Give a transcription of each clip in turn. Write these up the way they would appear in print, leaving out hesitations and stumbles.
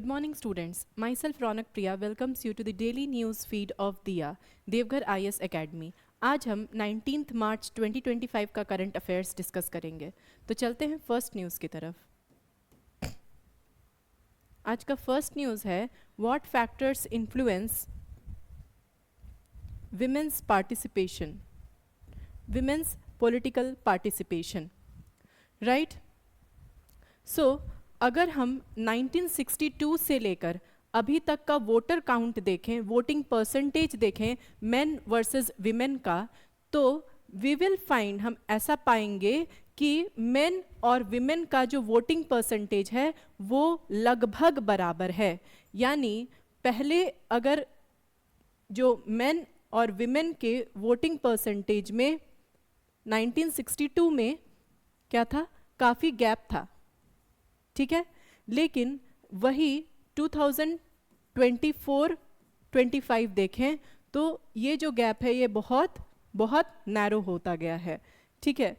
Good morning, students. Myself Ronak Priya welcomes you to the daily news feed of Diya, Deoghar IS Academy. आज हम 19 मार्च 2025 का current affairs discuss करेंगे. तो चलते हैं फर्स्ट न्यूज़ की तरफ. आज का फर्स्ट न्यूज़ है what factors influence women's participation, women's political participation, right. So अगर हम 1962 से लेकर अभी तक का वोटर काउंट देखें, वोटिंग परसेंटेज देखें मेन वर्सेस विमेन का, तो वी विल फाइंड, हम ऐसा पाएंगे कि मेन और विमेन का जो वोटिंग परसेंटेज है वो लगभग बराबर है. यानी पहले अगर जो मेन और विमेन के वोटिंग परसेंटेज में 1962 में क्या था, काफ़ी गैप था, ठीक है. लेकिन वही 2024-25 देखें तो ये जो गैप है ये बहुत बहुत नैरो होता गया है, ठीक है.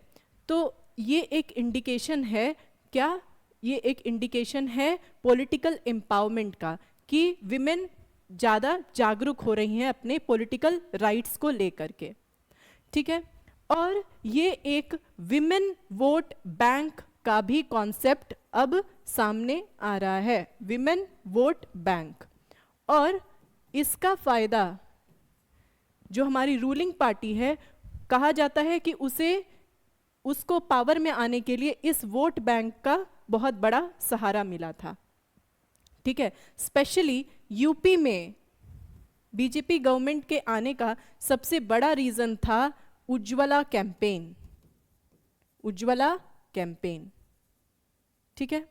तो ये एक इंडिकेशन है, क्या ये एक इंडिकेशन है पॉलिटिकल एम्पावरमेंट का, कि विमेन ज़्यादा जागरूक हो रही हैं अपने पॉलिटिकल राइट्स को लेकर के, ठीक है. और ये एक विमेन वोट बैंक का भी कॉन्सेप्ट अब सामने आ रहा है, विमेन वोट बैंक. और इसका फ़ायदा जो हमारी रूलिंग पार्टी है, कहा जाता है कि उसको पावर में आने के लिए इस वोट बैंक का बहुत बड़ा सहारा मिला था, ठीक है. स्पेशली यूपी में बीजेपी गवर्नमेंट के आने का सबसे बड़ा रीज़न था उज्ज्वला कैंपेन, उज्ज्वला कैंपेन, ठीक है.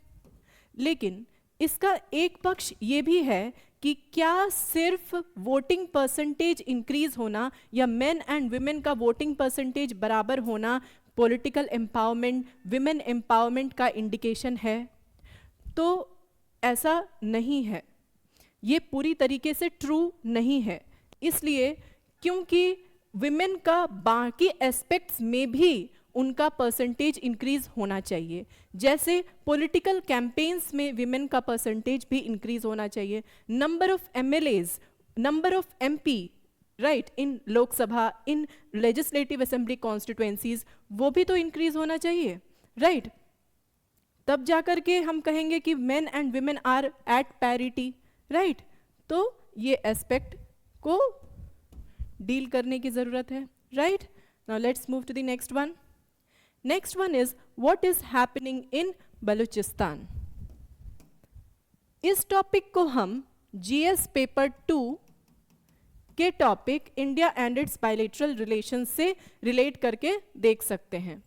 लेकिन इसका एक पक्ष ये भी है कि क्या सिर्फ वोटिंग परसेंटेज इंक्रीज होना या मेन एंड विमेन का वोटिंग परसेंटेज बराबर होना पॉलिटिकल एम्पावरमेंट, विमेन एम्पावरमेंट का इंडिकेशन है? तो ऐसा नहीं है, ये पूरी तरीके से ट्रू नहीं है. इसलिए क्योंकि विमेन का बाकी एस्पेक्ट्स में भी उनका परसेंटेज इंक्रीज होना चाहिए. जैसे पॉलिटिकल कैंपेन्स में विमेन का परसेंटेज भी इंक्रीज होना चाहिए. Number of MLAs, number of MP, right, in Lok Sabha, in legislative assembly constituencies, वो भी तो इंक्रीज होना चाहिए, राइट. तब जाकर के हम कहेंगे कि men and women are at parity, right. तो ये एस्पेक्ट को डील करने की जरूरत है, right. Now let's move to the next one. Next one is what is happening in Balochistan. इस टॉपिक को हम GS पेपर 2 के topic India and its bilateral relations से रिलेट करके देख सकते हैं.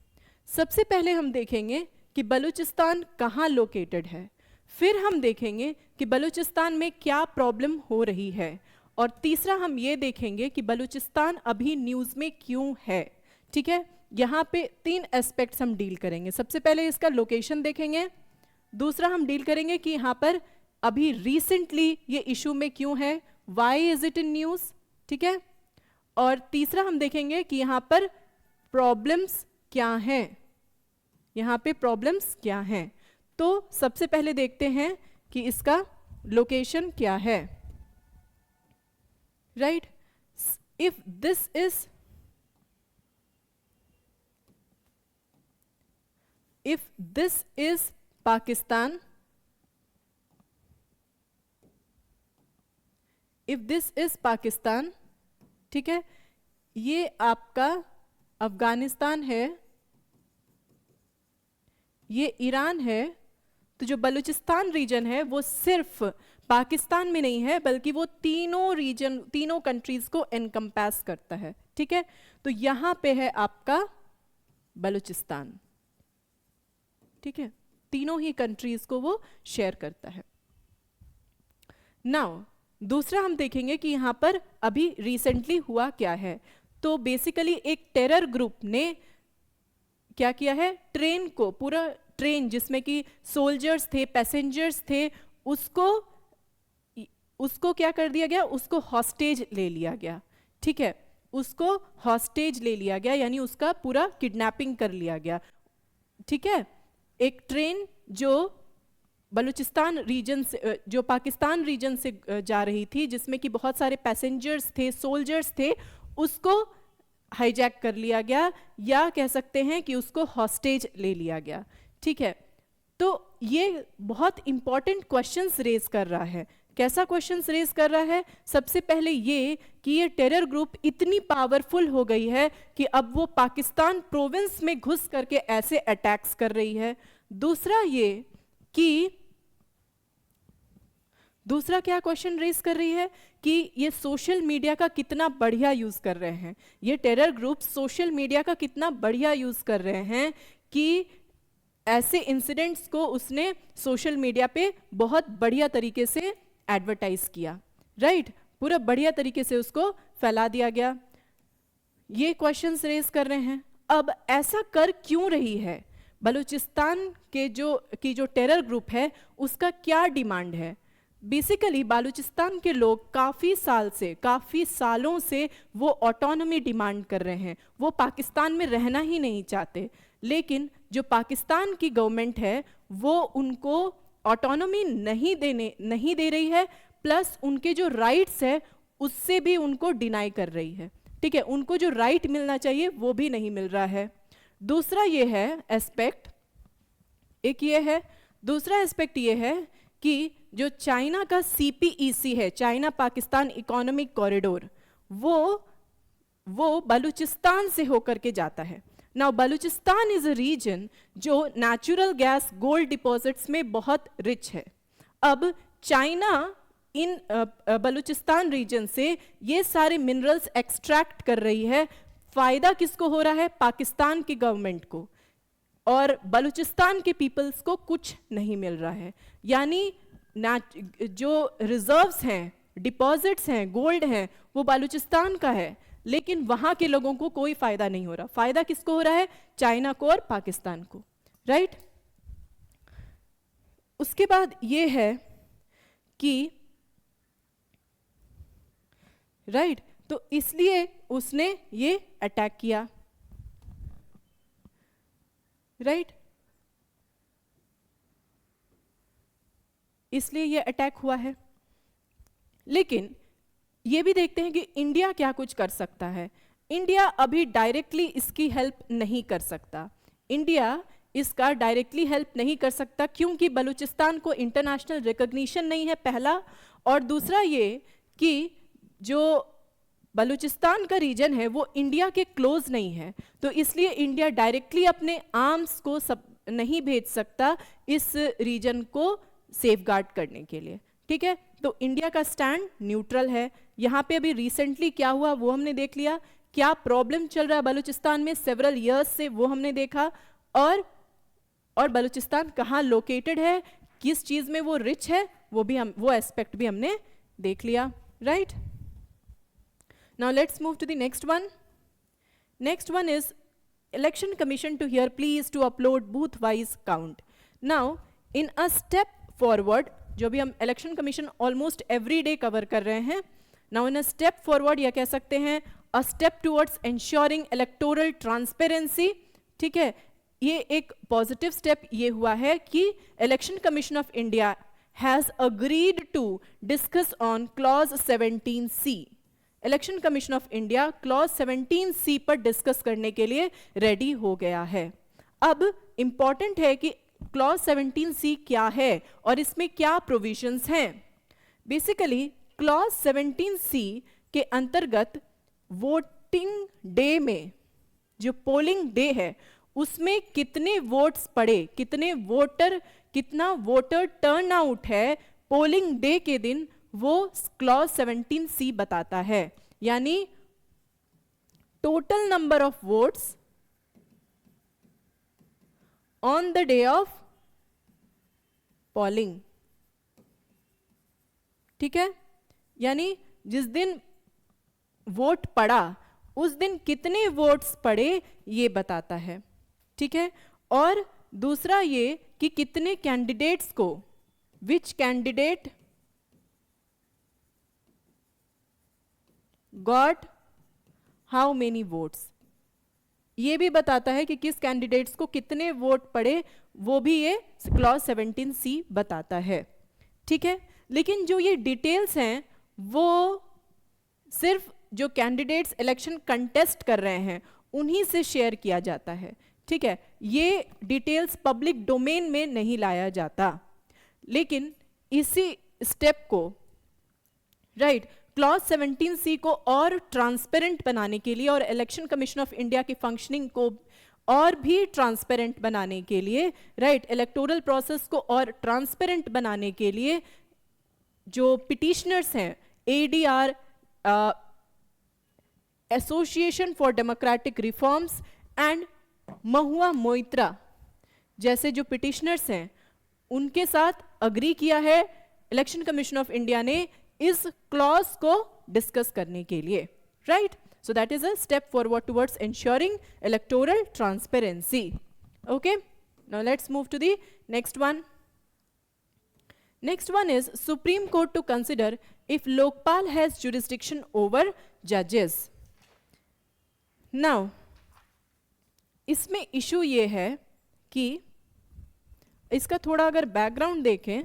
सबसे पहले हम देखेंगे कि बलूचिस्तान कहाँ लोकेटेड है, फिर हम देखेंगे कि बलूचिस्तान में क्या प्रॉब्लम हो रही है, और तीसरा हम ये देखेंगे कि बलूचिस्तान अभी न्यूज़ में क्यों है, ठीक है. यहाँ पे 3 एस्पेक्ट्स हम डील करेंगे. सबसे पहले इसका लोकेशन देखेंगे, दूसरा हम डील करेंगे कि यहाँ पर अभी रिसेंटली ये इशू में क्यों है, why is it in news, ठीक है. और तीसरा हम देखेंगे कि यहाँ पर प्रॉब्लम्स क्या हैं, यहाँ पे प्रॉब्लम्स क्या हैं. तो सबसे पहले देखते हैं कि इसका लोकेशन क्या है, right. If this is If this is Pakistan, if this is Pakistan, ठीक है, ये आपका अफगानिस्तान है, ये ईरान है. तो जो बलूचिस्तान रीजन है वो सिर्फ पाकिस्तान में नहीं है, बल्कि वो तीनों रीजन, तीनों कंट्रीज को एनकम्पास करता है, ठीक है. तो यहाँ पे है आपका बलूचिस्तान, ठीक है, तीनों ही कंट्रीज को वो शेयर करता है. नाउ दूसरा हम देखेंगे कि यहाँ पर अभी रिसेंटली हुआ क्या है. तो बेसिकली एक टेरर ग्रुप ने क्या किया है, ट्रेन को, पूरा ट्रेन जिसमें कि सोल्जर्स थे, पैसेंजर्स थे, उसको क्या कर दिया गया, उसको हॉस्टेज ले लिया गया, ठीक है. उसको हॉस्टेज ले लिया गया, यानी उसका पूरा किडनैपिंग कर लिया गया, ठीक है. एक ट्रेन जो बलूचिस्तान रीजन से, जो पाकिस्तान रीजन से जा रही थी, जिसमें कि बहुत सारे पैसेंजर्स थे, सोल्जर्स थे, उसको हाईजैक कर लिया गया, या कह सकते हैं कि उसको हॉस्टेज ले लिया गया। ठीक है, तो ये बहुत इंपॉर्टेंट क्वेश्चंस रेज कर रहा है। कैसा क्वेश्चंस रेज कर रहा है? सबसे पहले ये कि ये टेरर ग्रुप इतनी पावरफुल हो गई है कि अब वो पाकिस्तान प्रोविंस में घुस करके ऐसे अटैक्स कर रही है। दूसरा ये कि दूसरा क्या क्वेश्चन रेज कर रही है कि ये सोशल मीडिया का कितना बढ़िया यूज कर रहे हैं, ये टेरर ग्रुप सोशल मीडिया का कितना बढ़िया यूज कर रहे हैं कि ऐसे इंसिडेंट्स को उसने सोशल मीडिया पे बहुत बढ़िया तरीके से एडवर्टाइज किया, राइट, पूरा बढ़िया तरीके से उसको फैला दिया गया। ये क्वेश्चंस रेज कर रहे हैं। अब ऐसा कर क्यों रही है? बलूचिस्तान के जो टेरर ग्रुप है उसका क्या डिमांड है? बेसिकली बलूचिस्तान के लोग काफ़ी सालों से वो ऑटोनॉमी डिमांड कर रहे हैं, वो पाकिस्तान में रहना ही नहीं चाहते, लेकिन जो पाकिस्तान की गवर्नमेंट है वो उनको ऑटोनॉमी नहीं दे रही है, प्लस उनके जो राइट्स है उससे भी उनको डिनाई कर रही है। ठीक है, उनको जो राइट मिलना चाहिए वो भी नहीं मिल रहा है। दूसरा ये है एस्पेक्ट, एक ये है, दूसरा एस्पेक्ट ये है कि जो चाइना का CPEC है, चाइना पाकिस्तान इकोनॉमिक कॉरिडोर, वो बलूचिस्तान से होकर के जाता है। Now Balochistan is a region जो नेचुरल गैस गोल्ड डिपॉजिट्स में बहुत रिच है। अब चाइना इन बलूचिस्तान रीजन से ये सारे मिनरल्स एक्सट्रैक्ट कर रही है। फायदा किसको हो रहा है? पाकिस्तान की गवर्नमेंट को, और बलूचिस्तान के पीपल्स को कुछ नहीं मिल रहा है। यानी जो रिजर्व्स हैं, डिपॉजिट्स हैं, गोल्ड हैं, वो बलूचिस्तान का है, लेकिन वहां के लोगों को कोई फायदा नहीं हो रहा। फायदा किसको हो रहा है? चाइना को और पाकिस्तान को, राइट। उसके बाद ये है कि राइट, तो इसलिए उसने ये अटैक किया, राइट, इसलिए ये अटैक हुआ है। लेकिन ये भी देखते हैं कि इंडिया क्या कुछ कर सकता है। इंडिया अभी डायरेक्टली इसकी हेल्प नहीं कर सकता, इंडिया इसका डायरेक्टली हेल्प नहीं कर सकता क्योंकि बलूचिस्तान को इंटरनेशनल रिकॉग्निशन नहीं है, पहला, और दूसरा ये कि जो बलूचिस्तान का रीजन है वो इंडिया के क्लोज नहीं है, तो इसलिए इंडिया डायरेक्टली अपने आर्म्स को नहीं भेज सकता इस रीजन को सेफगार्ड करने के लिए। ठीक है, तो इंडिया का स्टैंड न्यूट्रल है। यहाँ पे अभी रिसेंटली क्या हुआ वो हमने देख लिया, क्या प्रॉब्लम चल रहा है बलूचिस्तान में सेवरल ईयर्स से वो हमने देखा, और बलूचिस्तान कहाँ लोकेटेड है, किस चीज में वो रिच है, वो एस्पेक्ट भी हमने देख लिया, right. Now let's move to the next one. Next one is election commission to hear please to upload booth wise count. Now in a step forward, जो भी हम election commission almost every day cover कर रहे हैं, now in a step forward या कह सकते हैं a step towards ensuring electoral transparency. ठीक है, ये एक पॉजिटिव स्टेप ये हुआ है कि election commission of India has agreed to discuss on clause 17C। Election commission of India clause 17C पर डिस्कस करने के लिए रेडी हो गया है। अब इंपॉर्टेंट है कि क्लॉज 17C क्या है और इसमें क्या प्रोविजंस हैं। बेसिकली क्लॉज 17C के अंतर्गत वोटिंग डे में, जो पोलिंग डे है, उसमें कितने वोट्स पड़े, कितना वोटर टर्नआउट है पोलिंग डे के दिन, वो क्लॉज 17C बताता है। यानी total number of votes on the day of polling. ठीक है, यानी जिस दिन वोट पड़ा उस दिन कितने वोट्स पड़े ये बताता है। ठीक है, और दूसरा ये कि कितने कैंडिडेट्स को, which candidate got how many votes, ये भी बताता है कि किस कैंडिडेट्स को कितने वोट पड़े, वो भी ये क्लॉज 17C बताता है, ठीक है। लेकिन जो ये डिटेल्स हैं वो सिर्फ जो कैंडिडेट्स इलेक्शन कंटेस्ट कर रहे हैं उन्हीं से शेयर किया जाता है, ठीक है। ये डिटेल्स पब्लिक डोमेन में नहीं लाया जाता। लेकिन इसी स्टेप को राइट क्लॉज 17C को और ट्रांसपेरेंट बनाने के लिए और इलेक्शन कमीशन ऑफ इंडिया की फंक्शनिंग को और भी ट्रांसपेरेंट बनाने के लिए, राइट, इलेक्टोरल प्रोसेस को और ट्रांसपेरेंट बनाने के लिए जो पिटिशनर्स हैं, ADR association for democratic reforms and Mahua Moitra जैसे जो पिटिशनर्स हैं, उनके साथ अग्री किया है इलेक्शन कमीशन ऑफ इंडिया ने इस क्लॉज को डिस्कस करने के लिए, right. So that is a step forward towards ensuring electoral transparency. Okay, now let's move to the next one. Next one is Supreme Court to consider if Lokpal has jurisdiction over judges. Now, इसमें issue ये है कि इसका थोड़ा अगर background देखें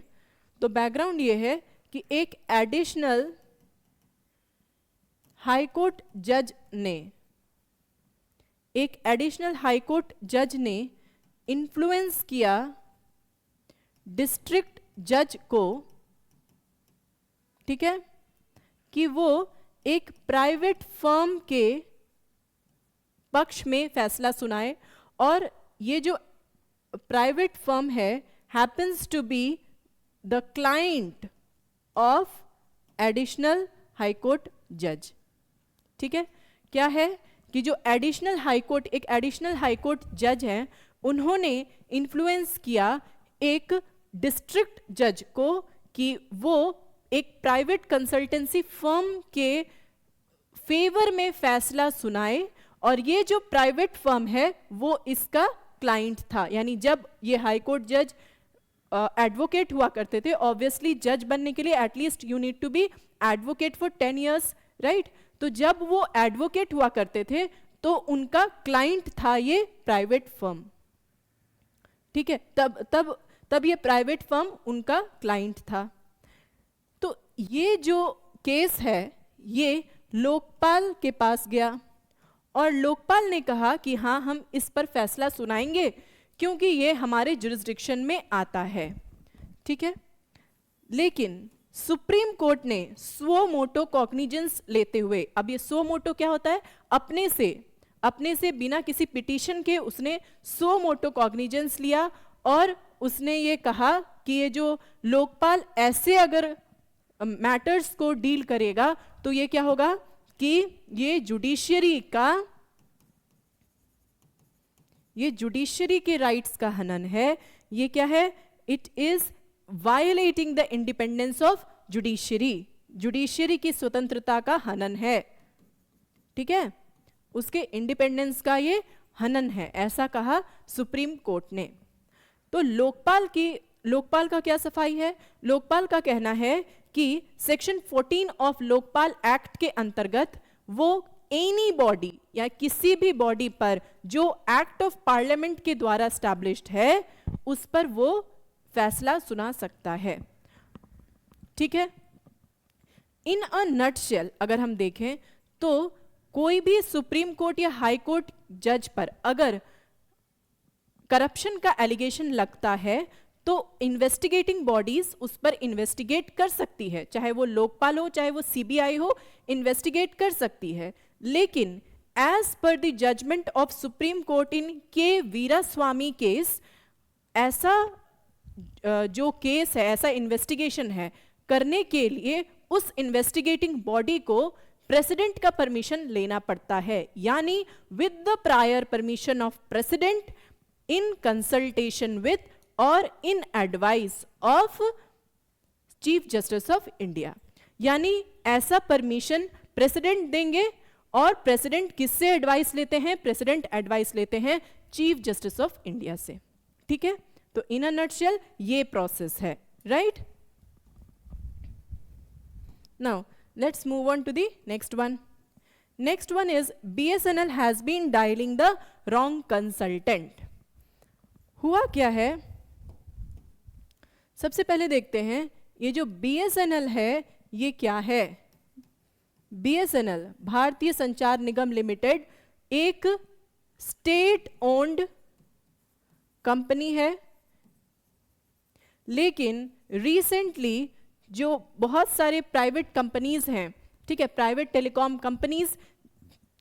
तो background ये है कि एक एडिशनल हाई कोर्ट जज ने इन्फ्लुएंस किया डिस्ट्रिक्ट जज को, ठीक है, कि वो एक प्राइवेट फर्म के पक्ष में फैसला सुनाए, और ये जो प्राइवेट फर्म है happens to be the client of additional high court जज, ठीक है। क्या है कि जो एडिशनल हाई कोर्ट जज हैं, उन्होंने इन्फ्लुएंस किया एक डिस्ट्रिक्ट जज को कि वो एक प्राइवेट कंसल्टेंसी फर्म के फेवर में फैसला सुनाए, और ये जो प्राइवेट फर्म है वो इसका क्लाइंट था। यानी जब ये हाई कोर्ट जज एडवोकेट हुआ करते थे, ऑब्वियसली जज बनने के लिए at least you need to be advocate for 10 years, राइट। तो जब वो एडवोकेट हुआ करते थे तो उनका क्लाइंट था ये प्राइवेट फर्म, ठीक है। तब ये प्राइवेट फर्म उनका क्लाइंट था। तो ये जो केस है ये लोकपाल के पास गया, और लोकपाल ने कहा कि हाँ, हम इस पर फैसला सुनाएंगे क्योंकि ये हमारे जुरिस्डिक्शन में आता है, ठीक है। लेकिन सुप्रीम कोर्ट ने स्वो मोटो कॉग्निजेंस लेते हुए, अब ये स्वो मोटो क्या होता है, अपने से बिना किसी पिटीशन के उसने स्वो मोटो कॉग्निजेंस लिया, और उसने ये कहा कि ये जो लोकपाल ऐसे अगर मैटर्स को डील करेगा तो ये क्या होगा कि ये जुडिशरी के राइट्स का हनन है। ये क्या है, it is violating the independence of judiciary की स्वतंत्रता का हनन है, ठीक है, उसके इंडिपेंडेंस का ये हनन है, ऐसा कहा सुप्रीम कोर्ट ने। तो लोकपाल का क्या सफाई है, लोकपाल का कहना है कि सेक्शन 14 ऑफ लोकपाल एक्ट के अंतर्गत वो एनी बॉडी या किसी भी बॉडी पर जो एक्ट ऑफ पार्लियामेंट के द्वारा स्टैब्लिश्ड है उस पर वो फैसला सुना सकता है, ठीक है। इन अ नटशेल अगर हम देखें तो कोई भी सुप्रीम कोर्ट या हाई कोर्ट जज पर अगर करप्शन का एलिगेशन लगता है तो इन्वेस्टिगेटिंग बॉडीज उस पर इन्वेस्टिगेट कर सकती है, चाहे वो लोकपाल हो चाहे वो CBI हो, इन्वेस्टिगेट कर सकती है। लेकिन as per the judgement of Supreme Court in K Veeraswami case, ऐसा जो केस है, ऐसा इन्वेस्टिगेशन है, करने के लिए उस इन्वेस्टिगेटिंग बॉडी को प्रेसिडेंट का परमिशन लेना पड़ता है, यानी with the prior permission of president in consultation with और in advice of Chief Justice of India. यानी ऐसा परमिशन प्रेसिडेंट देंगे, और प्रेसिडेंट किससे एडवाइस लेते हैं, प्रेसिडेंट एडवाइस लेते हैं चीफ जस्टिस ऑफ इंडिया से, ठीक है। तो इन अ नटशेल ये प्रोसेस है, right. Now let's move on to the next one. Next one is BSNL has been dialling the wrong consultant. हुआ क्या है, सबसे पहले देखते हैं ये जो BSNL है ये क्या है। BSNL भारतीय संचार निगम लिमिटेड एक स्टेट ओन्ड कंपनी है, लेकिन रिसेंटली जो बहुत सारे प्राइवेट कंपनीज हैं, ठीक है, प्राइवेट टेलीकॉम कंपनीज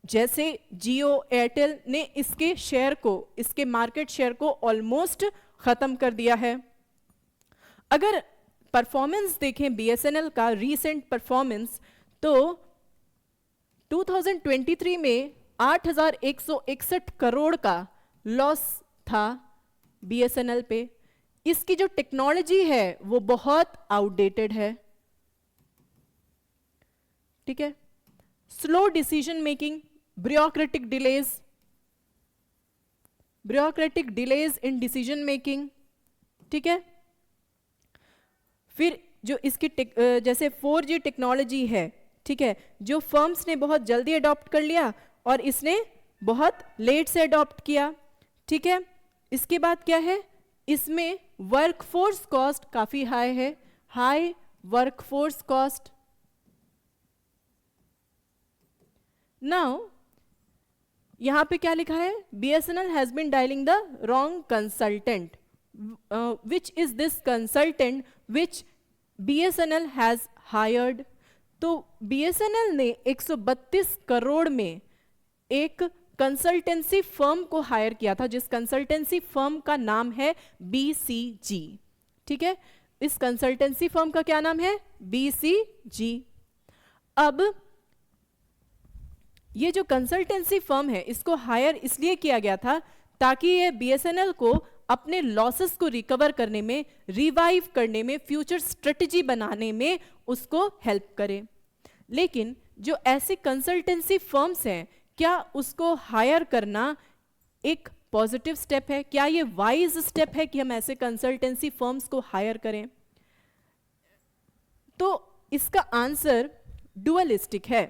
जैसे जियो, एयरटेल ने इसके शेयर को, इसके मार्केट शेयर को ऑलमोस्ट खत्म कर दिया है। अगर परफॉर्मेंस देखें BSNL का रीसेंट परफॉर्मेंस, तो 2023 में 8,161 करोड़ का लॉस था BSNL पे। इसकी जो टेक्नोलॉजी है वो बहुत आउटडेटेड है, ठीक है। Slow decision making, bureaucratic delays in decision making, ठीक है। फिर जो इसकी जैसे 4G टेक्नोलॉजी है, ठीक है, जो फर्म्स ने बहुत जल्दी अडॉप्ट कर लिया और इसने बहुत लेट से अडॉप्ट किया, ठीक है। इसके बाद क्या है, इसमें वर्कफोर्स कॉस्ट काफी हाई है, हाई वर्कफोर्स कॉस्ट। नाउ यहां पे क्या लिखा है, BSNL has been dialling the wrong consultant, which is this consultant which BSNL has hired. तो BSNL ने 132 करोड़ में एक कंसल्टेंसी फर्म को हायर किया था, जिस कंसल्टेंसी फर्म का नाम है BCG, ठीक है। इस कंसल्टेंसी फर्म का क्या नाम है, BCG। अब ये जो कंसल्टेंसी फर्म है इसको हायर इसलिए किया गया था ताकि ये BSNL को अपने लॉसेस को रिकवर करने में, रिवाइव करने में, फ्यूचर स्ट्रेटजी बनाने में उसको हेल्प करे। लेकिन जो ऐसी कंसल्टेंसी फर्म्स हैं, क्या उसको हायर करना एक पॉजिटिव स्टेप है? क्या ये वाइज स्टेप है कि हम ऐसे कंसल्टेंसी फर्म्स को हायर करें? तो इसका आंसर डुअलिस्टिक है,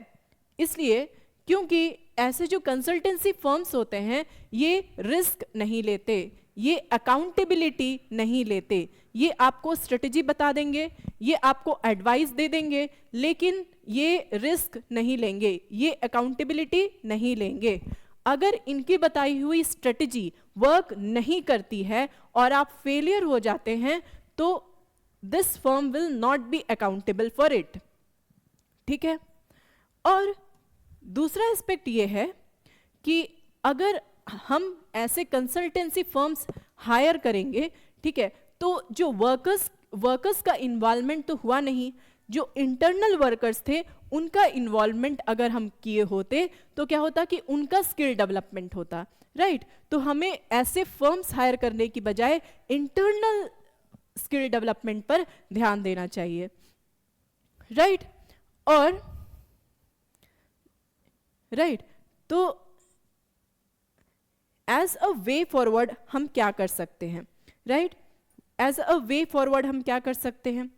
इसलिए क्योंकि ऐसे जो कंसल्टेंसी फर्म्स होते हैं ये रिस्क नहीं लेते, ये अकाउंटेबिलिटी नहीं लेते, ये आपको स्ट्रेटजी बता देंगे, ये आपको एडवाइस दे देंगे, लेकिन ये रिस्क नहीं लेंगे, ये अकाउंटेबिलिटी नहीं लेंगे। अगर इनकी बताई हुई स्ट्रेटजी वर्क नहीं करती है और आप फेलियर हो जाते हैं तो this firm will not be accountable for it, ठीक है। और दूसरा एस्पेक्ट ये है कि अगर हम ऐसे कंसल्टेंसी फर्म्स हायर करेंगे, ठीक है, तो जो वर्कर्स का इन्वॉल्वमेंट तो हुआ नहीं, जो इंटरनल वर्कर्स थे उनका इन्वॉल्वमेंट अगर हम किए होते तो क्या होता कि उनका स्किल डेवलपमेंट होता, राइट। तो हमें ऐसे फर्म्स हायर करने की बजाय इंटरनल स्किल डेवलपमेंट पर ध्यान देना चाहिए, राइट। और राइट, तो एज अ वे फॉरवर्ड हम क्या कर सकते हैं, right. As a way forward हम क्या कर सकते हैं,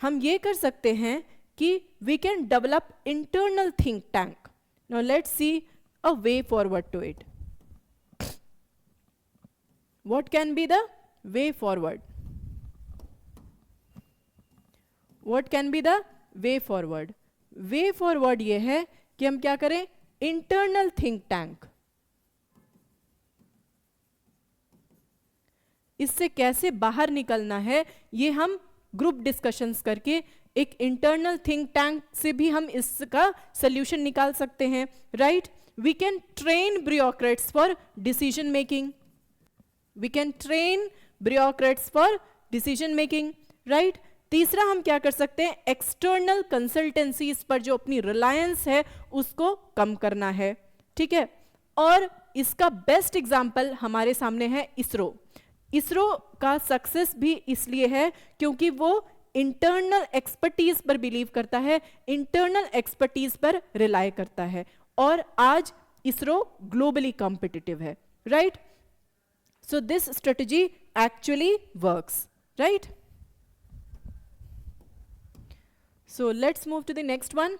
हम ये कर सकते हैं कि we can develop internal think tank. Now let's see a way forward to it. What can be the way forward? What can be the way forward? Way forward ये है कि हम क्या करें, इंटरनल थिंक टैंक। इससे कैसे बाहर निकलना है ये हम ग्रुप डिस्कशंस करके एक इंटरनल थिंक टैंक से भी हम इसका सॉल्यूशन निकाल सकते हैं, right. We can train bureaucrats for decision making, we can train bureaucrats for decision making, right. तीसरा हम क्या कर सकते हैं, एक्सटर्नल कंसल्टेंसीज पर जो अपनी रिलायंस है उसको कम करना है, ठीक है। और इसका बेस्ट एग्जांपल हमारे सामने है इसरो। इसरो का सक्सेस भी इसलिए है क्योंकि वो इंटरनल एक्सपर्टीज पर बिलीव करता है, इंटरनल एक्सपर्टीज पर रिलाय करता है, और आज इसरो ग्लोबली कॉम्पिटिटिव है, right. So this strategy actually works, right. So let's move to the next one.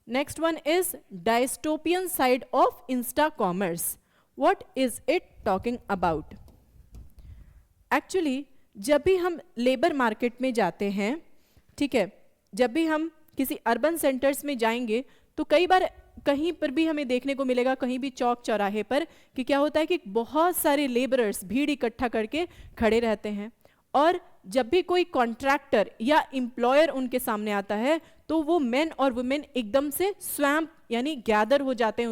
Next one is dystopian side of Insta commerce. What is it talking about? Actually जब भी हम labour market में जाते हैं, ठीक है, जब भी हम किसी अर्बन सेंटर्स में जाएंगे तो कई बार कहीं पर भी हमें देखने को मिलेगा, कहीं भी चौक चौराहे पर, कि क्या होता है कि बहुत सारे लेबरर्स भीड़ इकट्ठा करके खड़े रहते हैं. और जब भी कोई कॉन्ट्रैक्टर या एम्प्लॉयर उनके सामने आता है तो वो मेन और वुमेन एकदम से स्वैम्प यानी गैदर हो जाते हैं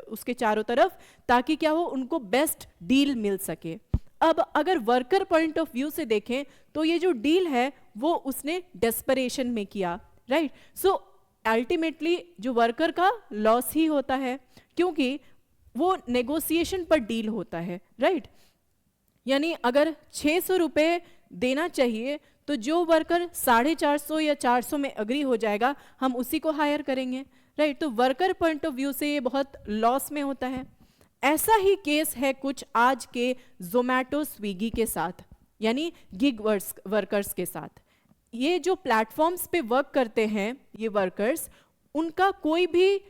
उसके चारों तरफ, ताकि क्या हो, उनको बेस्ट डील मिल सके. अब अगर वर्कर पॉइंट ऑफ व्यू से देखें तो ये जो डील है वो उसने डेस्परेशन में किया, राइट. सो अल्टीमेटली जो वर्कर का लॉस ही होता है, क्योंकि वो नेगोशिएशन पर डील होता है, राइट. यानी अगर 600 रुपये देना चाहिए तो जो वर्कर 450 या 400 में अग्री हो जाएगा, हम उसी को हायर करेंगे, राइट. तो वर्कर पॉइंट ऑफ व्यू से ये बहुत लॉस में होता है. ऐसा ही केस है कुछ आज के जोमैटो स्विगी के साथ, यानी गिग वर्कर्स के साथ. ये जो प्लेटफॉर्म्स पे वर्क करते हैं ये वर्कर्स, उनका कोई भी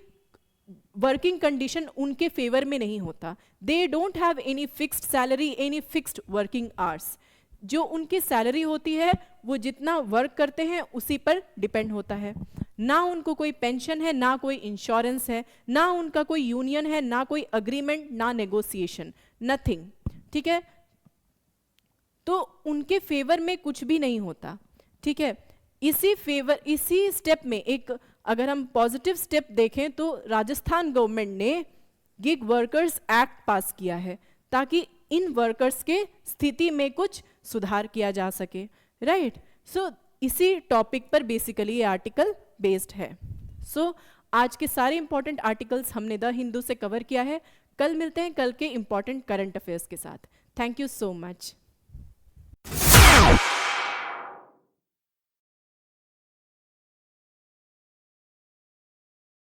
वर्किंग कंडीशन उनके फेवर में नहीं होता. They don't have any fixed salary, any fixed working hours. जो उनकी सैलरी होती है वो जितना वर्क करते हैं उसी पर डिपेंड होता है. ना उनको कोई पेंशन है, ना कोई इंश्योरेंस है, ना उनका कोई यूनियन है, ना कोई अग्रीमेंट, ना नेगोशिएशन, नथिंग, ठीक है. तो उनके फेवर में कुछ भी नहीं होता, ठीक है. इसी स्टेप में एक अगर हम पॉजिटिव स्टेप देखें तो राजस्थान गवर्नमेंट ने गिग वर्कर्स एक्ट पास किया है ताकि इन वर्कर्स के स्थिति में कुछ सुधार किया जा सके, राइट. सो इसी टॉपिक पर बेसिकली ये आर्टिकल बेस्ड है. सो आज के सारे इंपॉर्टेंट आर्टिकल्स हमने द हिंदू से कवर किया है. कल मिलते हैं कल के इंपॉर्टेंट करंट अफेयर्स के साथ. Thank you so much.